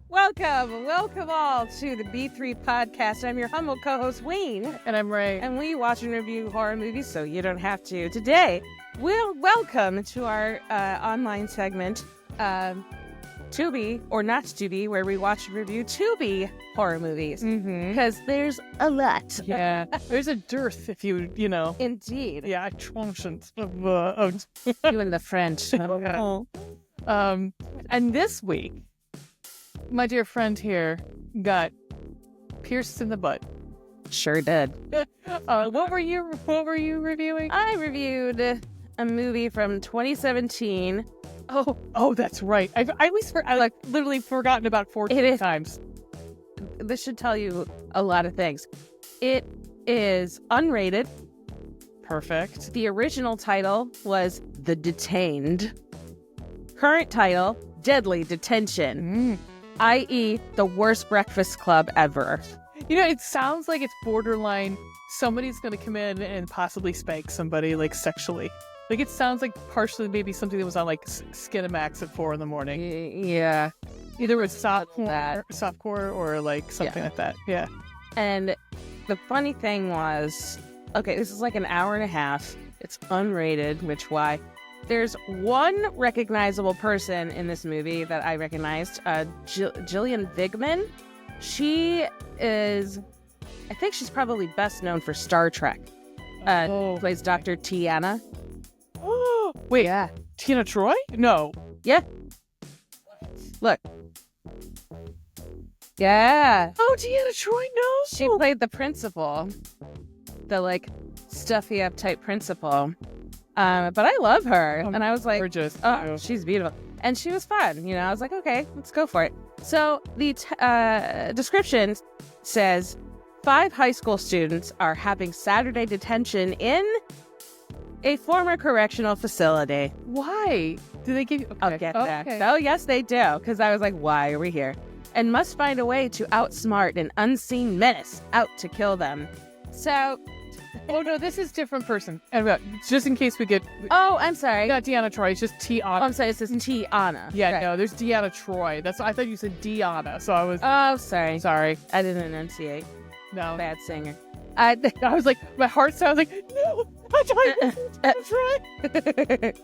Welcome all to the B3 podcast. I'm your humble co-host, Ween. And I'm Ray. And we watch and review horror movies so you don't have to. Today, we'll welcome to our online segment, Tubi, or Not Tubi, where we watch and review Tubi horror movies. Because there's a lot. Yeah, there's a dearth, if you know. Indeed. Yeah, I transient of You and the French. And this week, my dear friend here got pierced in the butt. Sure did. What were you reviewing? I reviewed a movie from 2017. Oh, that's right. I literally forgotten about 14 times. This should tell you a lot of things. It is unrated. Perfect. The original title was The Detained. Current title, Deadly Detention. I.e., the worst breakfast club ever. You know, it sounds like it's borderline. Somebody's going to come in and possibly spank somebody, like, sexually. Like, it sounds like partially maybe something that was on, like, Skinamax at 4 a.m. Yeah. Either with softcore or, like, something like that. Yeah. And the funny thing was, okay, this is like an hour and a half. It's unrated, which why? There's one recognizable person in this movie that I recognized, Gillian Vigman. She is, I think she's probably best known for Star Trek. Plays Dr. Tiana. Oh, wait. Yeah. Tina Troy? No. Yeah. Look. Yeah. Oh, Tina Troy, no. She played the principal. The, like, stuffy up type principal. But I love her. And I was like, gorgeous. Oh, she's beautiful. And she was fun. You know, I was like, okay, let's go for it. So the description says 5 high school students are having Saturday detention in a former correctional facility. Why? Do they give you... Okay. I'll get that. Okay. Oh, yes, they do. Because I was like, why are we here? And must find a way to outsmart an unseen menace out to kill them. So... Oh, no, this is different person. And just in case we get... Oh, I'm sorry. Not Deanna Troy, it's just Tiana. Oh, I'm sorry, it says Tiana. Yeah, right. No, there's Deanna Troy. I thought you said Deanna, so I was... Oh, sorry. Sorry. I didn't enunciate. No. Bad singer. I was like, my heart sounds like, no, that's right.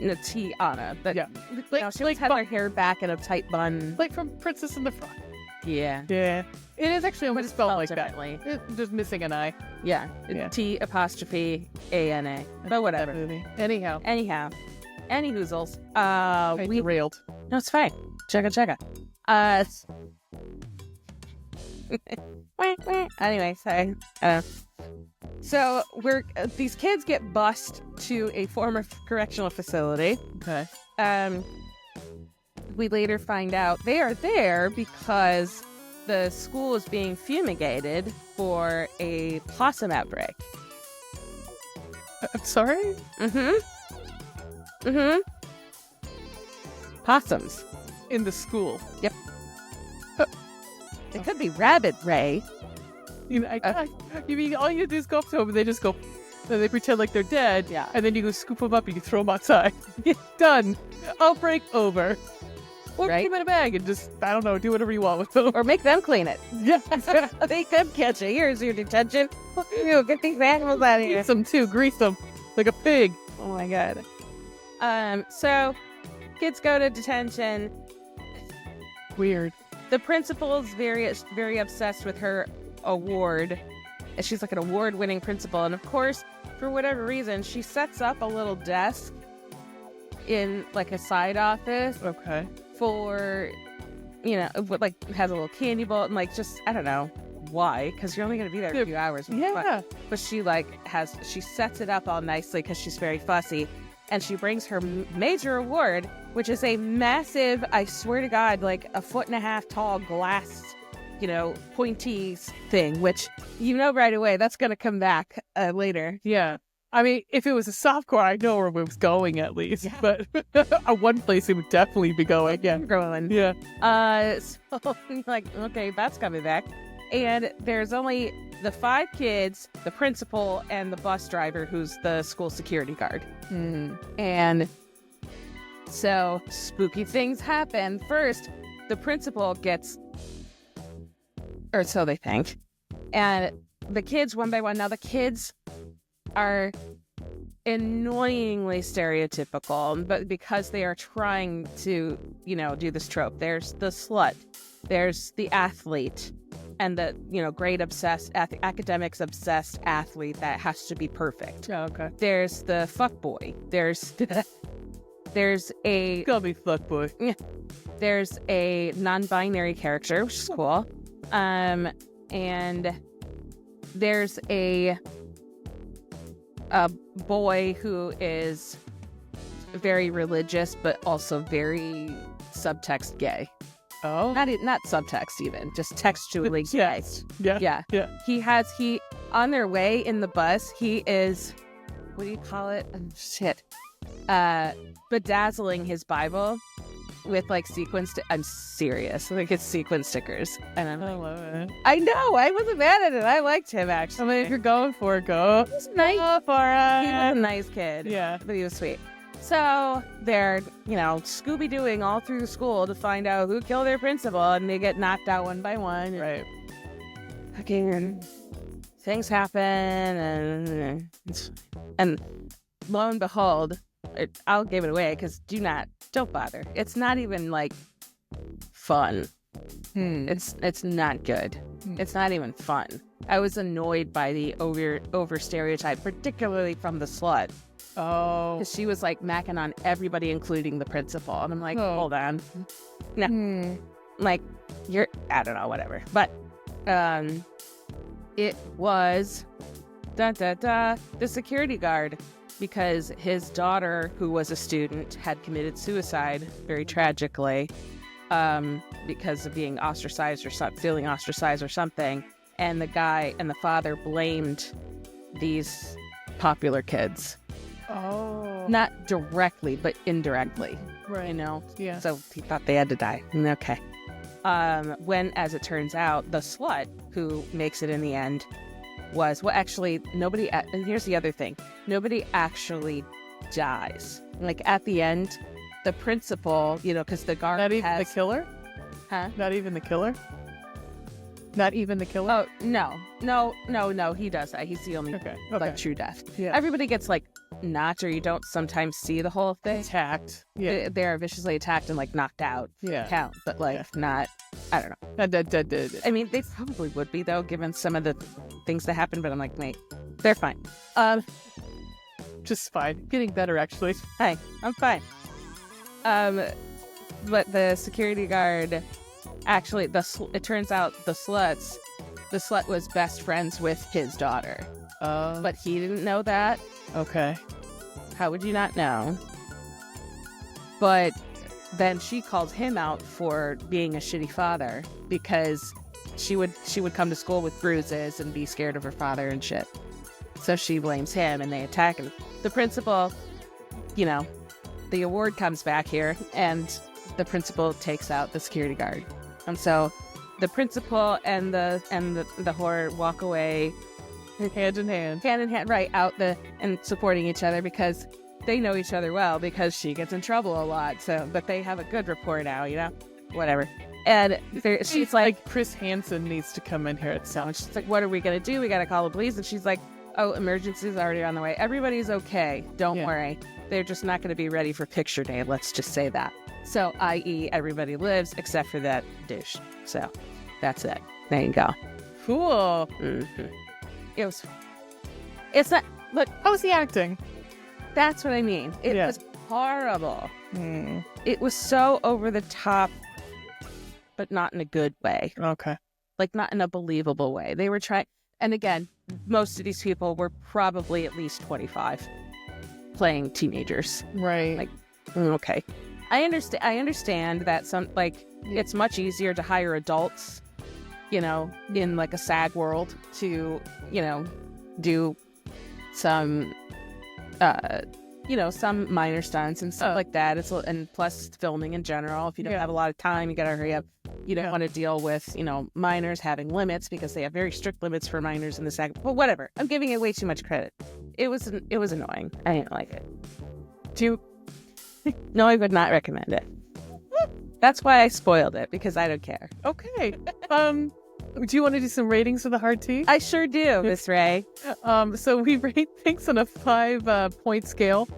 No, Tiana. But yeah. Like, no, she like had her hair back in a tight bun. Like from Princess in the Front. Yeah. Yeah. It is actually almost spelled like differently. That. It's just missing an I. Yeah. Yeah. T''ANA. But whatever. Anyhow. Any hoozles. We derailed. No, it's fine. Chugga. Anyway, sorry. So these kids get bused to a former correctional facility. Okay. We later find out they are there because the school is being fumigated for a possum outbreak. I'm sorry? Possums. In the school. Yep. It could be rabbit, Ray. You mean all you do is go up to them and they just go, and they pretend like they're dead. Yeah. And then you go scoop them up and you throw them outside. Done. Outbreak over. Or right? keep them in a bag and just, I don't know, do whatever you want with them. Or make them clean it. Yeah. Make them catch it. Here's your detention. Get these animals out of here. Grease them too. Grease them. Like a pig. Oh my god. So, kids go to detention. Weird. The principal is very obsessed with her award. She's like an award-winning principal. And of course, for whatever reason, she sets up a little desk in like a side office. Okay. For, you know, like has a little candy bowl and like just, I don't know why, because you're only going to be there a few hours. Yeah. But she she sets it up all nicely because she's very fussy. And she brings her major award, which is a massive, I swear to God, like 1.5 foot tall glass, you know, pointy thing, which you know right away, that's going to come back later. Yeah. I mean, if it was a softcore, I know where it was going at least. Yeah. But one place it would definitely be going. Yeah. Growing. Yeah. So, like, okay, that's coming back. And there's only the 5 kids, the principal, and the bus driver, who's the school security guard. And so spooky things happen. First, the principal gets, or so they think, and the kids one by one. Now the kids are annoyingly stereotypical, but because they are trying to, do this trope. There's the slut, there's the athlete, and the, grade obsessed, academics obsessed athlete that has to be perfect. Oh, okay. There's the fuckboy. There's a... Gotta be fuckboy. Yeah. There's a non-binary character, which is cool. And there's a boy who is very religious, but also very subtext gay. Oh, Not subtext even, just textually gay. Yeah. He on their way in the bus, he is, what do you call it? Bedazzling his Bible with like I'm serious, like it's sequin stickers, and I love it. I know, I wasn't mad at it. I liked him actually. I mean, if you're going for it, go. He's nice. Go for it. He was a nice kid. Yeah, but he was sweet. So they're, Scooby-Dooing all through the school to find out who killed their principal, and they get knocked out one by one. Right. Fucking things happen, and lo and behold, I'll give it away because don't bother. It's not even like fun. It's not good. It's not even fun. I was annoyed by the over stereotype, particularly from the slut. Oh, because she was like macking on everybody, including the principal, and I'm like, hold on, no, like I don't know, whatever. But it was the security guard, because his daughter, who was a student, had committed suicide very tragically because of being ostracized or feeling ostracized or something, and the father blamed these popular kids. Oh. Not directly, but indirectly. Right. Yeah. So he thought they had to die. Okay. When, as it turns out, the slut who makes it in the end actually, nobody, and here's the other thing, nobody actually dies. Like, at the end, the principal, because the guard Not even the killer? Huh? Not even the killer? Not even the killer? Oh, no, he does that. He's the only, like, true death. Yeah. Everybody gets, like, knocked, or you don't sometimes see the whole thing. Attacked. Yeah. They're viciously attacked and, like, knocked out. Yeah. Count, but, like, not, I don't know. I mean, they probably would be, though, given some of the things that happen, but I'm like, wait, they're fine. Just fine. Getting better, actually. Hi, I'm fine. But the security guard, actually, it turns out the slut was best friends with his daughter. But he didn't know that. Okay. How would you not know? But then she called him out for being a shitty father, because she would come to school with bruises and be scared of her father and shit. So she blames him, and they attack him. The principal, the award comes back here, and the principal takes out the security guard. And so the principal and the whore walk away hand in hand, right out and supporting each other, because they know each other well, because she gets in trouble a lot. So, but they have a good rapport now, whatever. And she's like, Chris Hansen needs to come in here at some. and she's like, what are we gonna do? We gotta call the police. And she's like, oh, emergency's already on the way. Everybody's okay. Don't worry. They're just not gonna be ready for picture day. Let's just say that. So, i.e., everybody lives except for that douche. So, that's it. There you go. Cool. Mm-hmm. It's not, look, How was the acting? that's what I mean. It was horrible. Mm. It was so over the top, but not in a good way. Okay. Like, not in a believable way. They were trying, and again, most of these people were probably at least 25, playing teenagers. Right. Like, okay. I understand that it's much easier to hire adults, in like a SAG world to, do some, some minor stunts and stuff like that. And plus filming in general, if you don't have a lot of time, you gotta hurry up. You don't want to deal with, minors having limits, because they have very strict limits for minors in the SAG. But whatever. I'm giving it way too much credit. It was annoying. I didn't like it. No, I would not recommend it. That's why I spoiled it, because I don't care. Okay. Do you want to do some ratings of the hard T? I sure do, Miss Ray. So we rate things on a 5-point scale.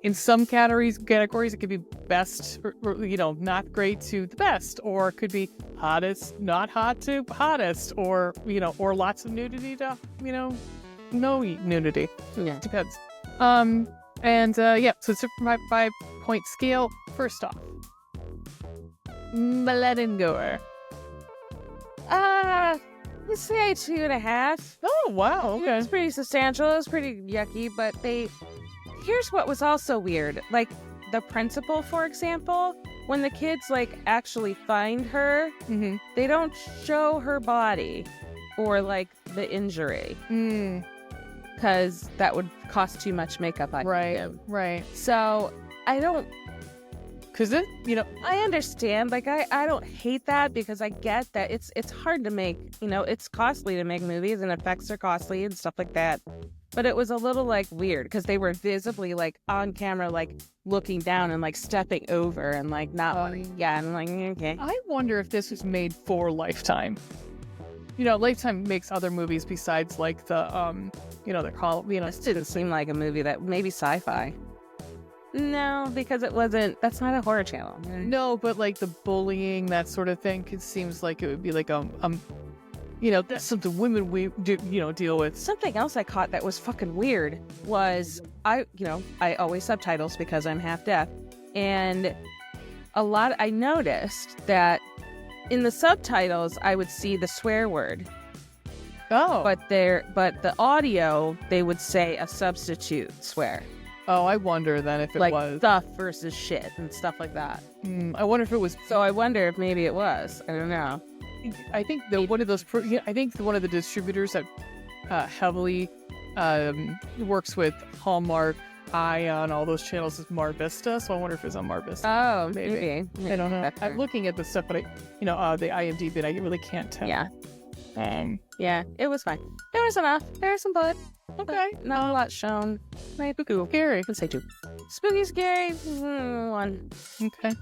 In some categories, it could be best, not great to the best, or it could be hottest, not hot to hottest, or or lots of nudity to, no nudity. Yeah. Depends. So it's a 5-point scale. First off, Maledengoer. Let's say 2.5. Oh, wow. Okay. It's pretty substantial. It was pretty yucky, but here's what was also weird. Like, the principal, for example, when the kids, actually find her, they don't show her body or, the injury. Because that would cost too much makeup, I think. Right. So, I don't... Because I understand. I don't hate that, because I get that it's hard to make, it's costly to make movies, and effects are costly and stuff like that. But it was a little, weird, because they were visibly, on camera, looking down and, stepping over and, not, and I'm like, okay. I wonder if this was made for Lifetime. Lifetime makes other movies besides, they're called, This didn't seem like a movie that, maybe Sci-Fi. No, because that's not a horror channel. No, but, the bullying, that sort of thing, it seems like it would be, that's something women deal with. Something else I caught that was fucking weird was I always subtitles because I'm half deaf, and I noticed that in the subtitles I would see the swear word. Oh. But the audio, they would say a substitute swear. Oh, I wonder then if it was stuff versus shit and stuff like that. I wonder if it was. So I wonder if maybe it was. I don't know. I think one of the distributors that heavily works with Hallmark, Ion, all those channels is Mar Vista. So I wonder if it's on Mar Vista. Oh, maybe. I don't know. I'm looking at the stuff, but the IMDb, but I really can't tell. Yeah. Yeah, it was fine. There was enough. There was some blood. Okay. Not a lot shown. Maybe scary. Let's say 2. Spooky, scary. 1. Okay.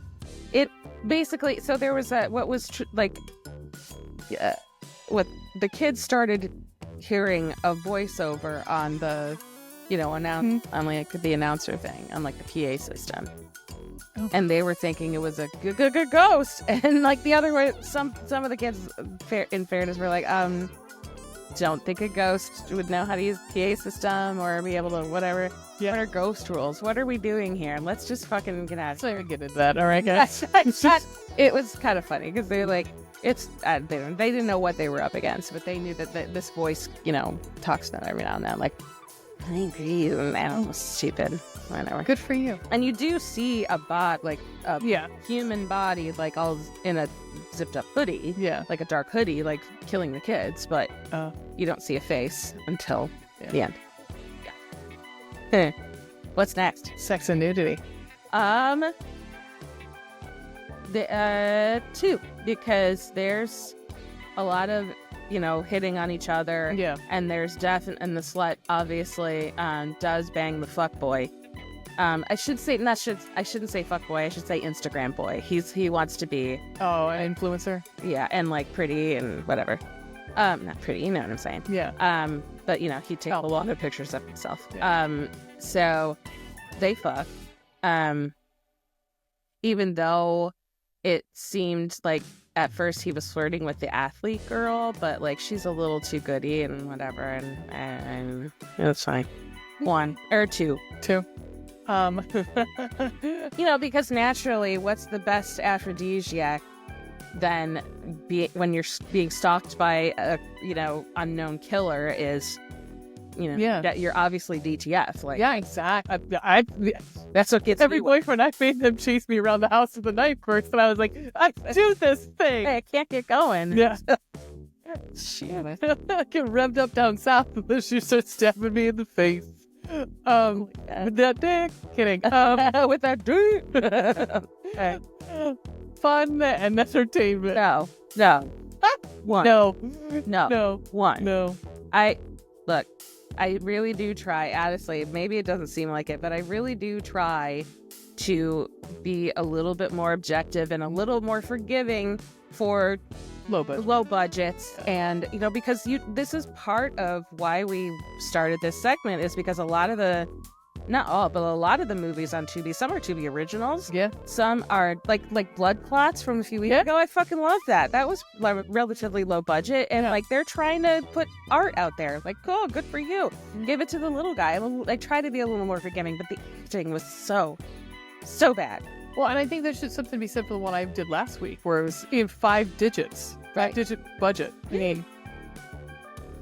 It basically, so there was what the kids started hearing a voiceover on the, on the announcer thing on the PA system. Oh. And they were thinking it was a good ghost, and the other way, some of the kids, in fairness, were like, don't think a ghost would know how to use PA system or be able to whatever. Yeah. What are ghost rules? What are we doing here? Let's just fucking get out of here. So get into that, all right, guys. It was kind of funny because they're like, they didn't know what they were up against, but they knew that this voice, talks to them every now and then, I agree, and that was stupid. Whatever. Good for you. And you do see a human body, all in a zipped up hoodie. Yeah. Like a dark hoodie, killing the kids, but you don't see a face until the end. Yeah. What's next? Sex and nudity. The 2, because there's a lot of hitting on each other. Yeah. And there's and the slut obviously does bang the fuck boy. I shouldn't say fuck boy. I should say Instagram boy. He wants to be an influencer. Yeah, and pretty and whatever. Not pretty, you know what I'm saying. Yeah. But he takes a lot of pictures of himself. Yeah. So they fuck. Even though it seemed like at first he was flirting with the athlete girl, but she's a little too goody and whatever, and that's fine. 1 or 2. 2. Because naturally, what's the best aphrodisiac than when you're being stalked by a unknown killer is that you're obviously DTF. Yeah, exactly. That's what gets every boyfriend I made them chase me around the house with a knife first, and I was like, I do this thing. Hey, I can't get going. Yeah. Shit. I get revved up down south, and then she starts stabbing me in the face. With that dick. Kidding. With that dick. Okay. Fun and entertainment. No. 1. No. 1. No. I really do try, honestly, maybe it doesn't seem like it, but I really do try to be a little bit more objective and a little more forgiving for low budgets. And, you know, because this is part of why we started this segment, is because a lot of the, not all, but a lot of the movies on Tubi, some are Tubi originals. Yeah. Some are like Blood Clots from a few weeks ago. I fucking love that. That was like relatively low budget. And like they're trying to put art out there. Like, cool, good for you. Give it to the little guy. Like, try to be a little more forgiving. But the acting was so bad. Well, and I think there's just something to be said for the one I did last week, where it was in 5 digits. Right. 5-digit budget. I mean,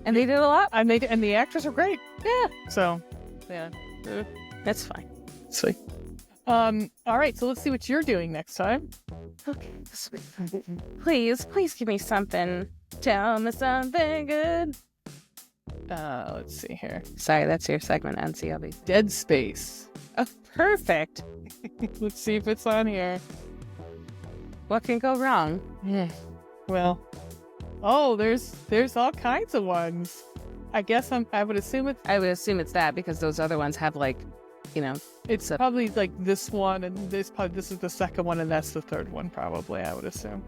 and they did a lot. And the actors are great. Yeah. So, yeah. That's fine. Sweet. All right, so let's see what you're doing next time. Okay. Please give me something. Tell me something good. Let's see here. Sorry, that's your segment, NCLB. Dead Space. Oh, perfect. Let's see if it's on here. What can go wrong? Well, there's all kinds of ones. I guess I would assume it's that, because those other ones have, like, you know, it's probably like this one, and this is the second one, and that's the third one, probably, I would assume.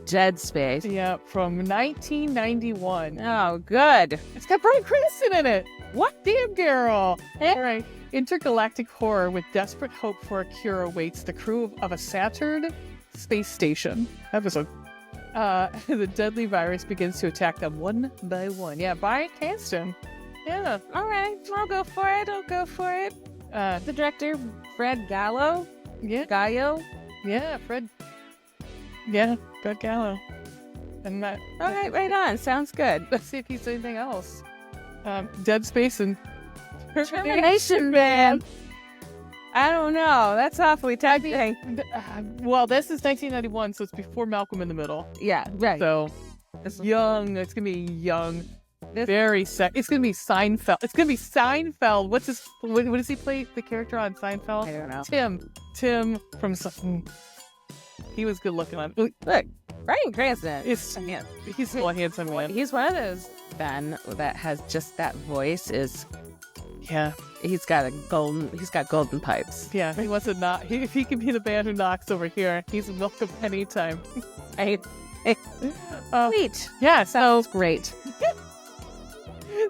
Dead Space. Yeah, from 1991. Oh, good. It's got Bryan Cranston in it. What? Damn, girl. All right. Intergalactic horror with desperate hope for a cure awaits the crew of a Saturn space station. Episode. The deadly virus begins to attack them one by one. Yeah, Bryan Cranston. Yeah. All right. I'll go for it. The director, Fred Gallo. Yeah. Gallo. Yeah, Fred. Yeah, Fred Gallo. And that. All right, right on. Sounds good. Let's see if he's anything else. Dead Space and Termination Man. I don't know. That's awfully tempting. Well, this is 1991, so it's before Malcolm in the Middle. Yeah, right. So, it's young. It's gonna be young. Very sexy. It's gonna be Seinfeld. What does he play the character on Seinfeld? I don't know. Tim from something. He was good looking on. Look, Bryan Cranston. He's a handsome man. He's one of those men that has just that voice. Yeah. He's got golden pipes. Yeah, he wants to knock. If he can be the man who knocks over here, he's welcome anytime. Sweet. Yeah, sounds great.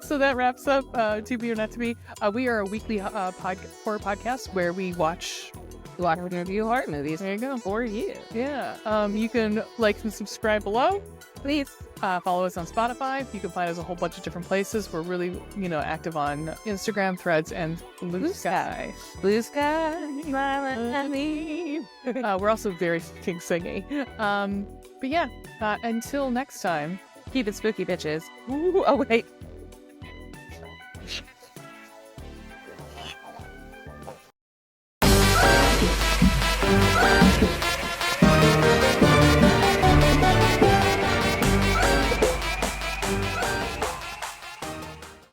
So that wraps up To Be or Not To Be. We are a weekly horror podcast where we watch and review horror movies. There you go. For you. Yeah. You can like and subscribe below. Please. Follow us on Spotify. You can find us a whole bunch of different places. We're really, active on Instagram, Threads, and Blue Sky. Blue Sky, smiling at me. We're also very fucking singy. But yeah, until next time. Keep it spooky, bitches. Ooh, oh, wait.